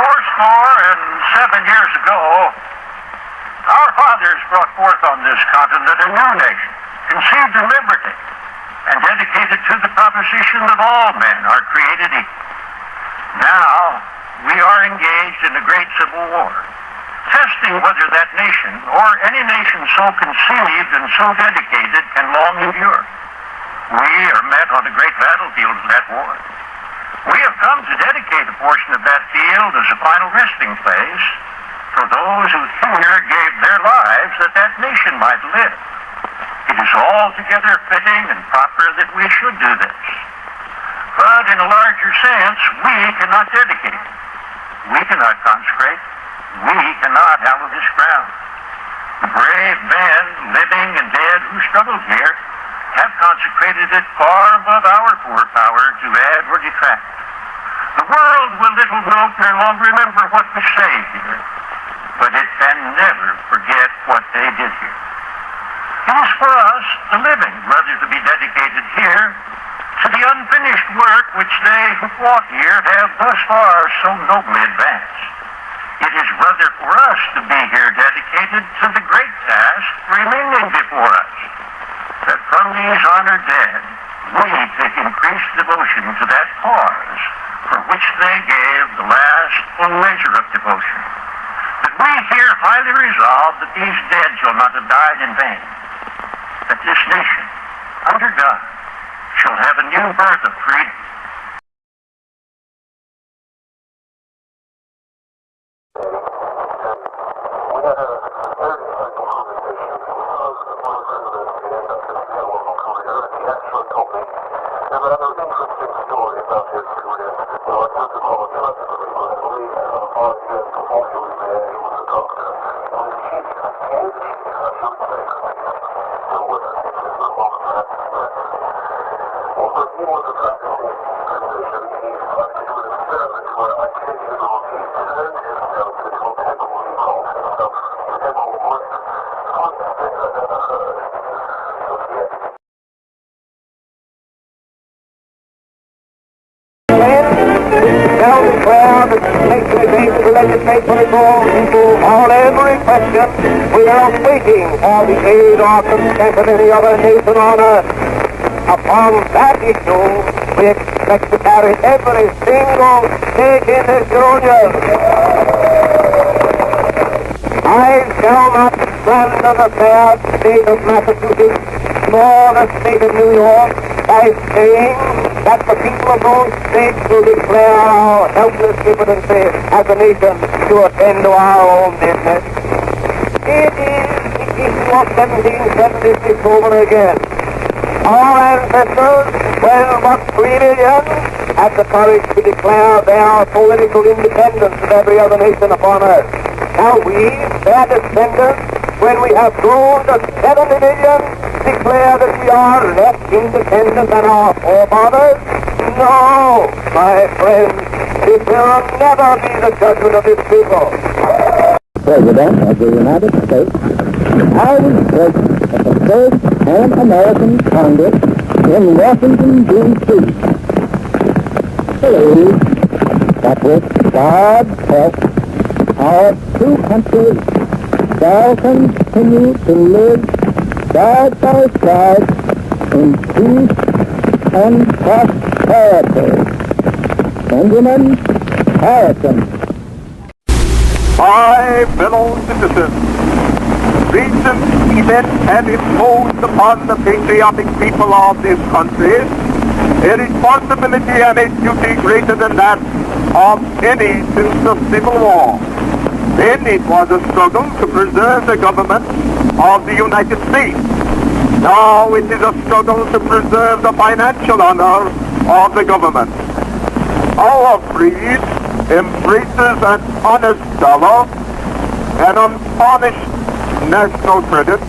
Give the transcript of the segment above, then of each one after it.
407 years ago, our fathers brought forth on this continent a new nation, conceived in liberty, and dedicated to the proposition that all men are created equal. Now, we are engaged in a great civil war, testing whether that nation, or any nation so conceived and so dedicated, can long endure. We are met on the great battlefield of that war. We have come to dedicate a portion of that field as a final resting place for those who here gave their lives that that nation might live. It is altogether fitting and proper that we should do this. But in a larger sense, we cannot dedicate. We cannot consecrate. We cannot hallow this ground. The brave men, living and dead, who struggled here, have consecrated it far above our poor power to add or detract. The world will little note nor long remember what was saved here, but it can never forget what they did here. It is for us, the living, rather to be dedicated here to the unfinished work which they who fought here have thus far so nobly advanced. It is rather for us to be here dedicated to the great task remaining before us, that from these honored dead we take increased devotion to that cause for which they gave the last full measure of devotion. That we here highly resolve that these dead shall not have died in vain, that this nation, under God, shall have a new birth of freedom. On every question, without waiting for the aid or consent of any other nation on earth. Upon that issue, we expect to carry every single stake in this union. I shall not slander the fair state of Massachusetts nor the state of New York by saying that the people of those states will declare our helpless impotency as a nation to attend to our own business. It is the issue of 1776 over again. Our ancestors, when but 3 million, had the courage to declare their political independence of every other nation upon earth. Now we, their descendants, when we have grown to 70 million, declare that we are less independent than our forefathers? No, my friends, it will never be the judgment of this people. President of the United States, I was present at the first Pan-American Congress in Washington, D.C. Believe that with God's help, our two countries shall continue to live side by side in peace and prosperity. Benjamin Harrison. My fellow citizens, recent events have imposed upon the patriotic people of this country a responsibility and a duty greater than that of any since the Civil War. Then it was a struggle to preserve the government of the United States. Now it is a struggle to preserve the financial honor of the government. Our breed embraces an honest dollar, an untarnished national credit,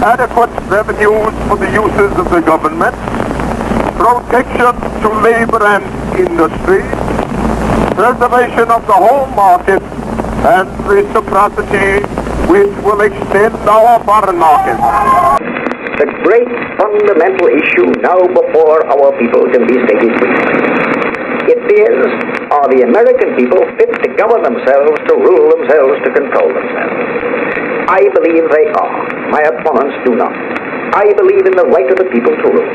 adequate revenues for the uses of the government, protection to labor and industry, preservation of the home market, and reciprocity which will extend our foreign market. The great fundamental issue now before our people can be stated. It is, are the American people fit to govern themselves, to rule themselves, to control themselves. I believe they are. My opponents do not. I believe in the right of the people to rule.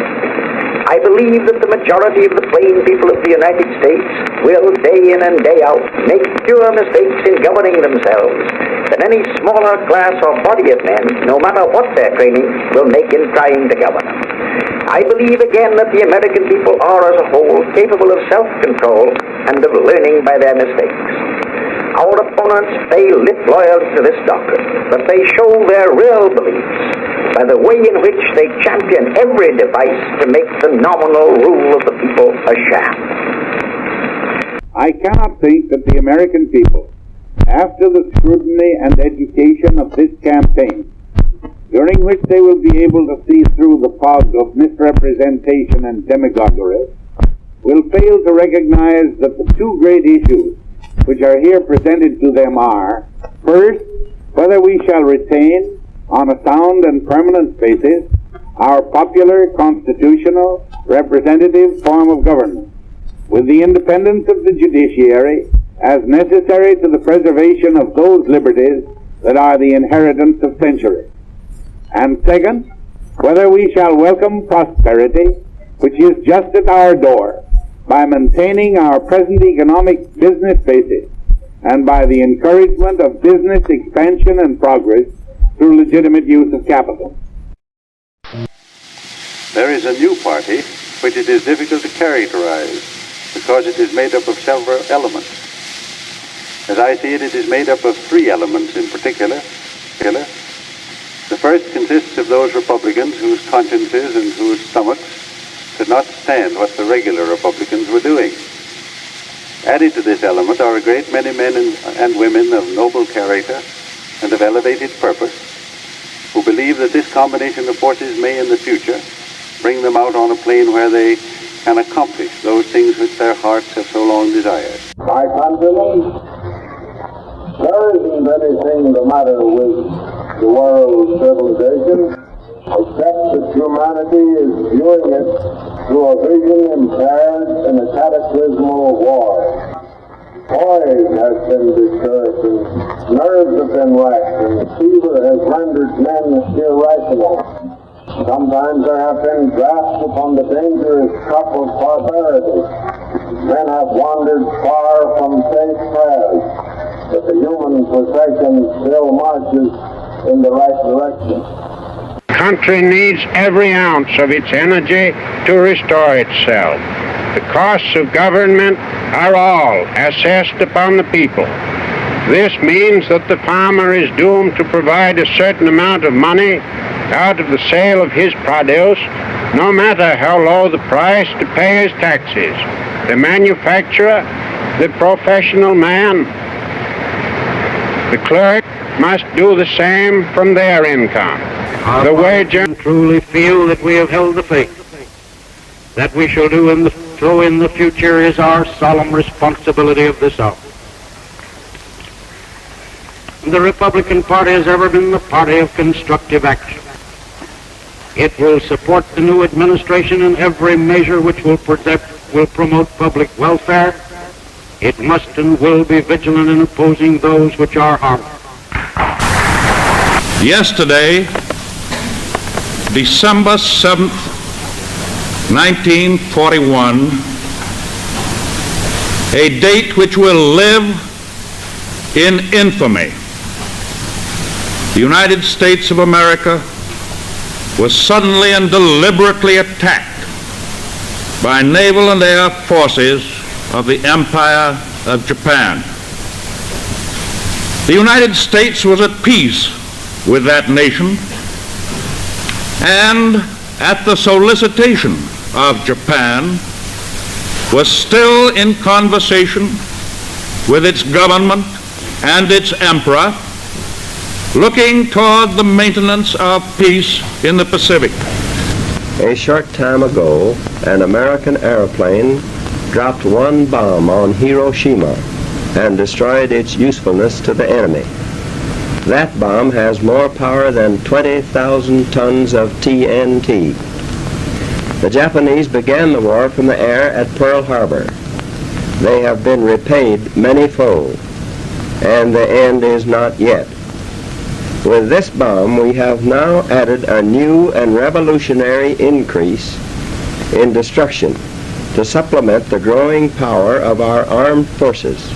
I believe that the majority of the plain people of the United States will, day in and day out, make fewer mistakes in governing themselves than any smaller class or body of men, no matter what their training, will make in trying to govern them. I believe again that the American people are as a whole capable of self-control and of learning by their mistakes. Our opponents pay lip loyalty to this doctrine, but they show their real beliefs by the way in which they champion every device to make the nominal rule of the people a sham. I cannot think that the American people, after the scrutiny and education of this campaign, during which they will be able to see through the fog of misrepresentation and demagoguery, will fail to recognize that the two great issues which are here presented to them are, first, whether we shall retain, on a sound and permanent basis, our popular, constitutional, representative form of government, with the independence of the judiciary as necessary to the preservation of those liberties that are the inheritance of centuries. And second, whether we shall welcome prosperity, which is just at our door, by maintaining our present economic business basis and by the encouragement of business expansion and progress through legitimate use of capital. There is a new party which it is difficult to characterize because it is made up of several elements. As I see it, it is made up of three elements in particular. The first consists of those Republicans whose consciences and whose stomachs could not stand what the regular Republicans were doing. Added to this element are a great many men and women of noble character and of elevated purpose who believe that this combination of forces may in the future bring them out on a plane where they can accomplish those things which their hearts have so long desired. My countrymen, there isn't anything the matter with the world's civilization except that humanity is viewing it through a vision impaired in a cataclysmal war. Poise has been disturbed, and nerves have been racked, and fever has rendered men irrational. Sometimes there have been drafts upon the dangerous cup of barbarity. Men have wandered far from safe paths, but the human procession still marches in the right direction. The country needs every ounce of its energy to restore itself. The costs of government are all assessed upon the people. This means that the farmer is doomed to provide a certain amount of money out of the sale of his produce, no matter how low the price, to pay his taxes. The manufacturer, the professional man, the clerk must do the same from their income. The wager truly feel that we have held the faith. That we shall do so in the future is our solemn responsibility of this hour. The Republican Party has ever been the party of constructive action. It will support the new administration in every measure which will promote public welfare. It must and will be vigilant in opposing those which are harmful. Yesterday, December 7th, 1941, a date which will live in infamy. The United States of America was suddenly and deliberately attacked by naval and air forces of the Empire of Japan. The United States was at peace with that nation, and at the solicitation of Japan was still in conversation with its government and its emperor, looking toward the maintenance of peace in the Pacific. A short time ago, an American airplane dropped one bomb on Hiroshima and destroyed its usefulness to the enemy. That bomb has more power than 20,000 tons of TNT. The Japanese began the war from the air at Pearl Harbor. They have been repaid many-fold. and the end is not yet. With this bomb, we have now added a new and revolutionary increase in destruction to supplement the growing power of our armed forces.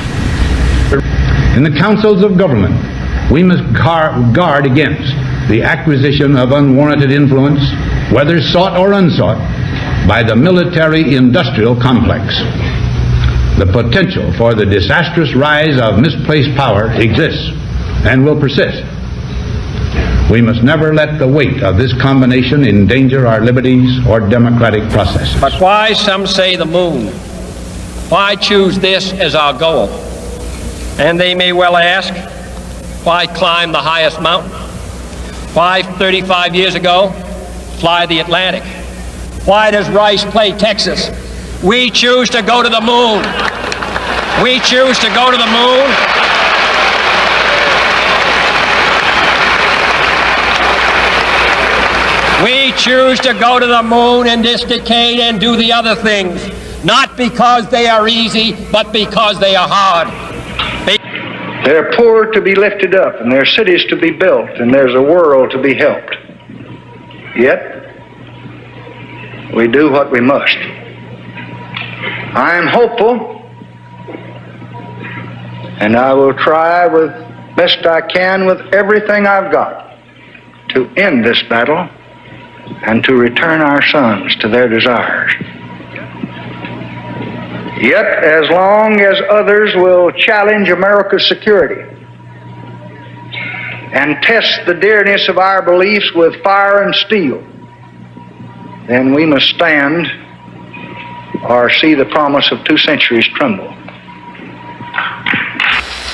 In the councils of government, we must guard against the acquisition of unwarranted influence, whether sought or unsought, by the military-industrial complex. The potential for the disastrous rise of misplaced power exists and will persist. We must never let the weight of this combination endanger our liberties or democratic processes. But why, some say, the moon? Why choose this as our goal? And they may well ask, why climb the highest mountain? Why, 35 years ago, fly the Atlantic? Why does Rice play Texas? We choose to go to the moon. We choose to go to the moon. We choose to go to the moon in this decade and do the other things, not because they are easy, but because they are hard. There are poor to be lifted up, and there are cities to be built, and there's a world to be helped. Yet, we do what we must. I am hopeful, and I will try with best I can with everything I've got to end this battle and to return our sons to their desires. Yet, as long as others will challenge America's security and test the dearness of our beliefs with fire and steel, then we must stand or see the promise of 2 centuries tremble.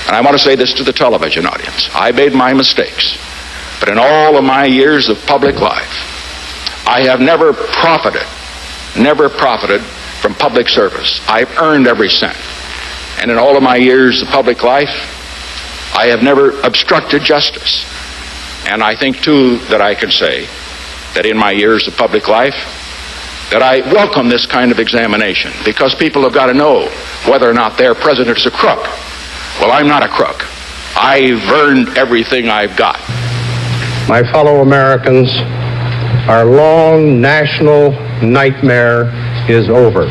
And I want to say this to the television audience. I made my mistakes, but in all of my years of public life, I have never profited from public service. I've earned every cent. And in all of my years of public life, I have never obstructed justice. And I think, too, that I can say that in my years of public life, that I welcome this kind of examination, because people have got to know whether or not their president is a crook. Well, I'm not a crook. I've earned everything I've got. My fellow Americans, our long national nightmare is over.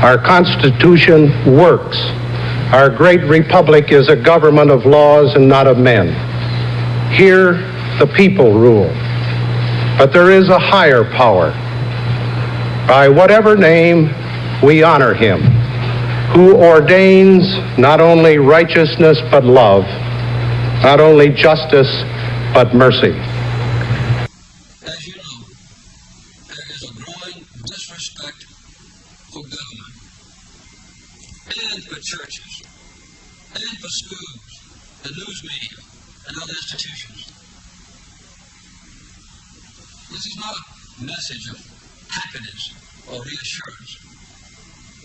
Our Constitution works. Our great republic is a government of laws and not of men. Here, the people rule. But there is a higher power. By whatever name, we honor him, who ordains not only righteousness but love, not only justice but mercy. As you know, there is a growing disrespect for government, and for churches, and for schools, the news media, and other institutions. This is not a message of happiness or reassurance,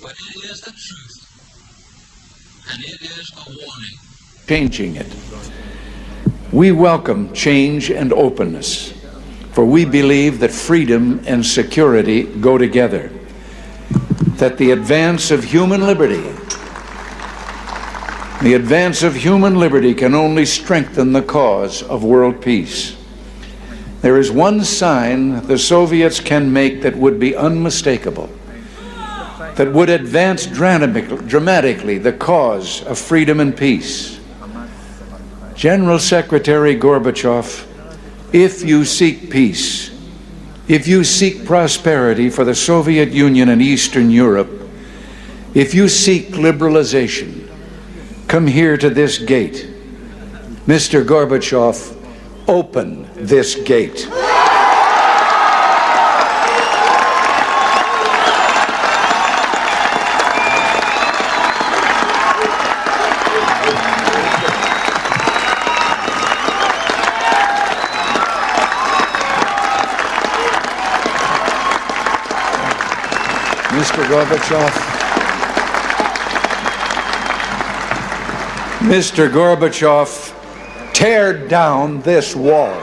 but it is the truth, and it is a warning. Changing it. We welcome change and openness, for we believe that freedom and security go together, that the advance of human liberty can only strengthen the cause of world peace. There is one sign the Soviets can make that would be unmistakable, that would advance dramatically the cause of freedom and peace. General Secretary Gorbachev, if you seek peace, if you seek prosperity for the Soviet Union and Eastern Europe, if you seek liberalization, come here to this gate. Mr. Gorbachev, open this gate. Mr. Gorbachev, tear down this wall.